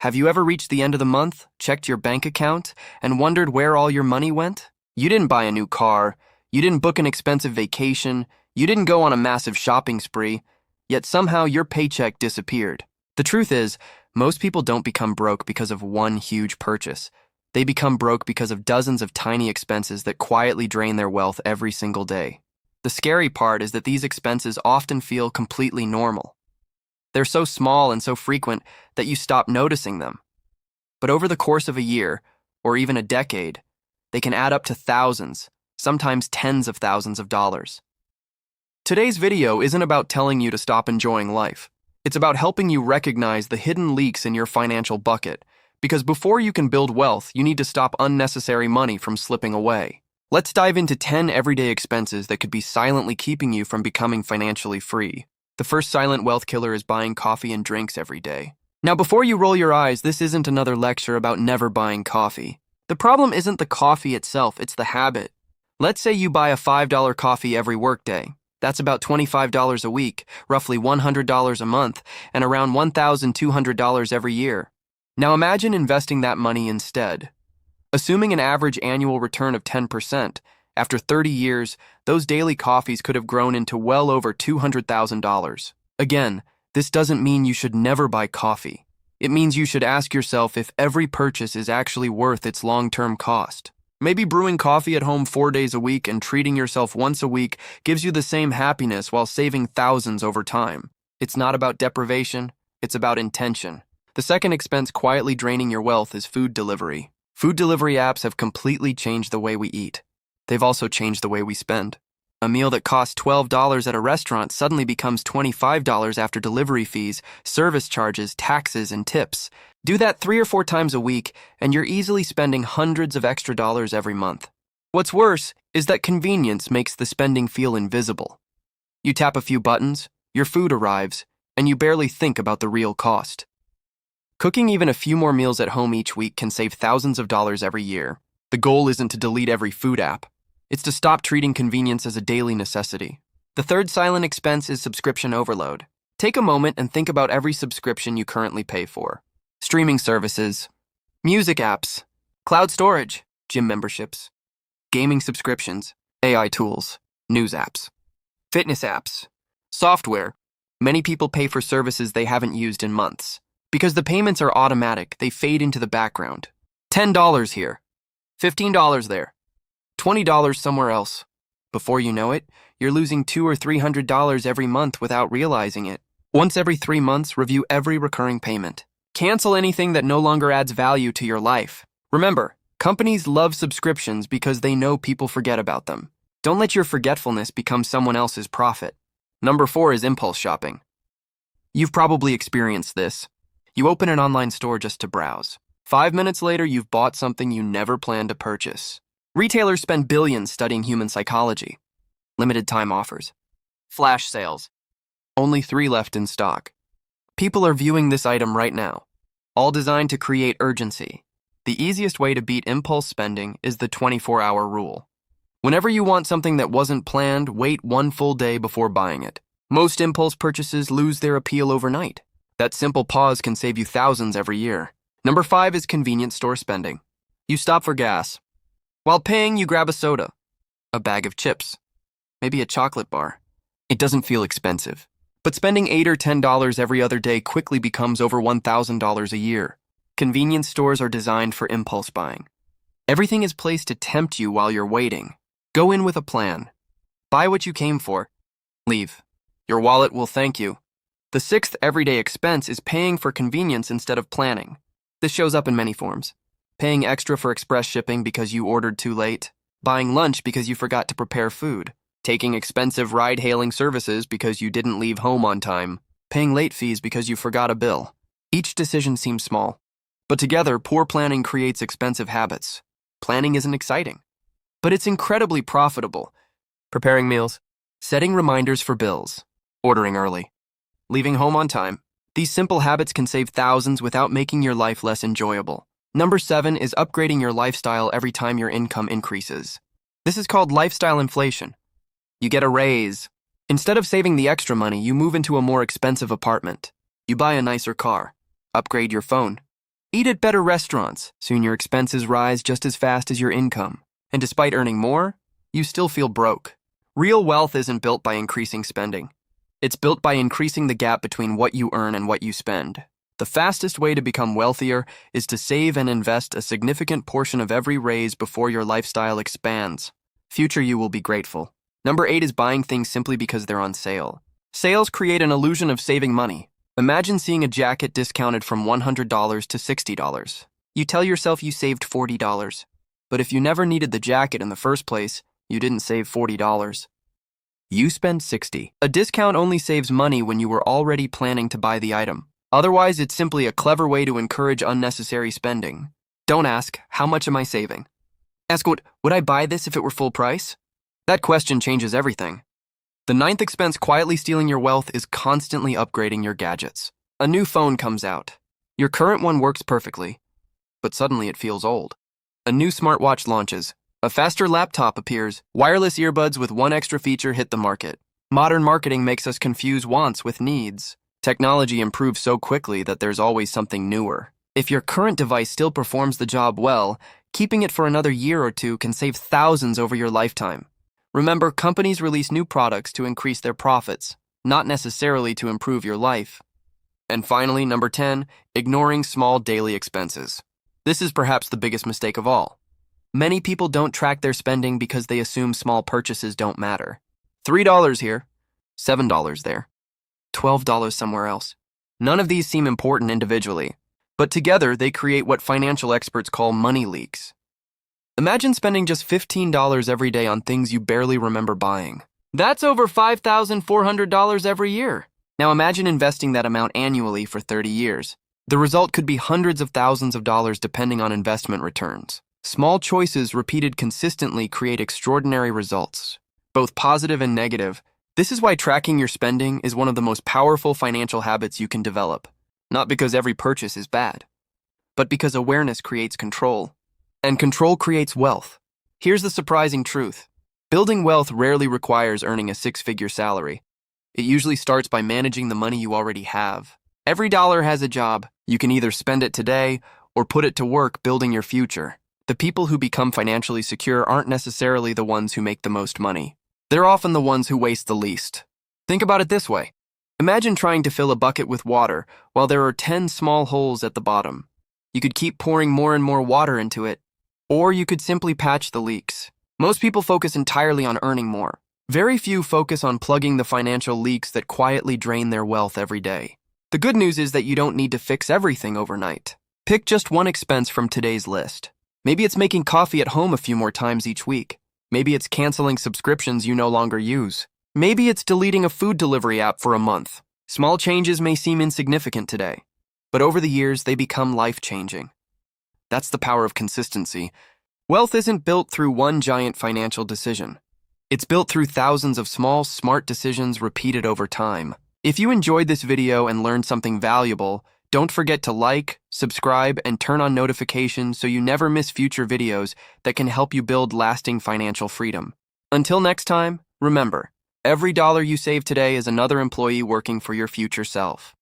Have you ever reached the end of the month, checked your bank account, and wondered where all your money went? You didn't buy a new car, you didn't book an expensive vacation, you didn't go on a massive shopping spree, yet somehow your paycheck disappeared. The truth is, most people don't become broke because of one huge purchase. They become broke because of dozens of tiny expenses that quietly drain their wealth every single day. The scary part is that these expenses often feel completely normal. They're so small and so frequent that you stop noticing them. But over the course of a year, or even a decade, they can add up to thousands, sometimes tens of thousands of dollars. Today's video isn't about telling you to stop enjoying life. It's about helping you recognize the hidden leaks in your financial bucket, because before you can build wealth, you need to stop unnecessary money from slipping away. Let's dive into 10 everyday expenses that could be silently keeping you from becoming financially free. The first silent wealth killer is buying coffee and drinks every day. Now, before you roll your eyes, this isn't another lecture about never buying coffee. The problem isn't the coffee itself, it's the habit. Let's say you buy a $5 coffee every workday. That's about $25 a week, roughly $100 a month, and around $1,200 every year. Now imagine investing that money instead. Assuming an average annual return of 10%, after 30 years, those daily coffees could have grown into well over $200,000. Again, this doesn't mean you should never buy coffee. It means you should ask yourself if every purchase is actually worth its long-term cost. Maybe brewing coffee at home 4 days a week and treating yourself once a week gives you the same happiness while saving thousands over time. It's not about deprivation, it's about intention. The second expense quietly draining your wealth is food delivery. Food delivery apps have completely changed the way we eat. They've also changed the way we spend. A meal that costs $12 at a restaurant suddenly becomes $25 after delivery fees, service charges, taxes, and tips. Do that 3 or 4 times a week, and you're easily spending hundreds of extra dollars every month. What's worse is that convenience makes the spending feel invisible. You tap a few buttons, your food arrives, and you barely think about the real cost. Cooking even a few more meals at home each week can save thousands of dollars every year. The goal isn't to delete every food app. It's to stop treating convenience as a daily necessity. The third silent expense is subscription overload. Take a moment and think about every subscription you currently pay for. Streaming services, music apps, cloud storage, gym memberships, gaming subscriptions, AI tools, news apps, fitness apps, software. Many people pay for services they haven't used in months. Because the payments are automatic, they fade into the background. $10 here, $15 there, $20 somewhere else. Before you know it, you're losing $200 or $300 every month without realizing it. Once every 3 months, review every recurring payment. Cancel anything that no longer adds value to your life. Remember, companies love subscriptions because they know people forget about them. Don't let your forgetfulness become someone else's profit. Number 4 is impulse shopping. You've probably experienced this. You open an online store just to browse. 5 minutes later, you've bought something you never planned to purchase. Retailers spend billions studying human psychology. Limited time offers. Flash sales. Only 3 left in stock. People are viewing this item right now, all designed to create urgency. The easiest way to beat impulse spending is the 24-hour rule. Whenever you want something that wasn't planned, wait 1 full day before buying it. Most impulse purchases lose their appeal overnight. That simple pause can save you thousands every year. Number 5 is convenience store spending. You stop for gas. While paying, you grab a soda, a bag of chips, maybe a chocolate bar. It doesn't feel expensive. But spending $8 or $10 every other day quickly becomes over $1,000 a year. Convenience stores are designed for impulse buying. Everything is placed to tempt you while you're waiting. Go in with a plan. Buy what you came for. Leave. Your wallet will thank you. The 6th everyday expense is paying for convenience instead of planning. This shows up in many forms. Paying extra for express shipping because you ordered too late. Buying lunch because you forgot to prepare food. Taking expensive ride-hailing services because you didn't leave home on time. Paying late fees because you forgot a bill. Each decision seems small, but together, poor planning creates expensive habits. Planning isn't exciting, but it's incredibly profitable. Preparing meals, setting reminders for bills, ordering early, leaving home on time. These simple habits can save thousands without making your life less enjoyable. Number 7 is upgrading your lifestyle every time your income increases. This is called lifestyle inflation. You get a raise. Instead of saving the extra money, you move into a more expensive apartment. You buy a nicer car, upgrade your phone, Eat at better restaurants. Soon your expenses rise just as fast as your income. And despite earning more, you still feel broke. Real wealth isn't built by increasing spending. It's built by increasing the gap between what you earn and what you spend. The fastest way to become wealthier is to save and invest a significant portion of every raise before your lifestyle expands. Future you will be grateful. Number 8 is buying things simply because they're on sale. Sales create an illusion of saving money. Imagine seeing a jacket discounted from $100 to $60. You tell yourself you saved $40. But if you never needed the jacket in the first place, you didn't save $40. You spend $60. A discount only saves money when you were already planning to buy the item. Otherwise, it's simply a clever way to encourage unnecessary spending. Don't ask, how much am I saving? Ask, would I buy this if it were full price? That question changes everything. The 9th expense quietly stealing your wealth is constantly upgrading your gadgets. A new phone comes out. Your current one works perfectly, but suddenly it feels old. A new smartwatch launches. A faster laptop appears. Wireless earbuds with one extra feature hit the market. Modern marketing makes us confuse wants with needs. Technology improves so quickly that there's always something newer. If your current device still performs the job well, keeping it for another year or two can save thousands over your lifetime. Remember, companies release new products to increase their profits, not necessarily to improve your life. And finally, number 10, ignoring small daily expenses. This is perhaps the biggest mistake of all. Many people don't track their spending because they assume small purchases don't matter. $3 here, $7 there, $12 somewhere else. None of these seem important individually, but together they create what financial experts call money leaks. Imagine spending just $15 every day on things you barely remember buying. That's over $5,400 every year. Now imagine investing that amount annually for 30 years. The result could be hundreds of thousands of dollars depending on investment returns. Small choices repeated consistently create extraordinary results, both positive and negative. This is why tracking your spending is one of the most powerful financial habits you can develop. Not because every purchase is bad, but because awareness creates control. And control creates wealth. Here's the surprising truth. Building wealth rarely requires earning a six-figure salary. It usually starts by managing the money you already have. Every dollar has a job. You can either spend it today or put it to work building your future. The people who become financially secure aren't necessarily the ones who make the most money. They're often the ones who waste the least. Think about it this way. Imagine trying to fill a bucket with water while there are 10 small holes at the bottom. You could keep pouring more and more water into it, or you could simply patch the leaks. Most people focus entirely on earning more. Very few focus on plugging the financial leaks that quietly drain their wealth every day. The good news is that you don't need to fix everything overnight. Pick just one expense from today's list. Maybe it's making coffee at home a few more times each week. Maybe it's canceling subscriptions you no longer use. Maybe it's deleting a food delivery app for a month. Small changes may seem insignificant today, but over the years they become life-changing. That's the power of consistency. Wealth isn't built through one giant financial decision. It's built through thousands of small, smart decisions repeated over time. If you enjoyed this video and learned something valuable, don't forget to like, subscribe, and turn on notifications so you never miss future videos that can help you build lasting financial freedom. Until next time, remember, every dollar you save today is another employee working for your future self.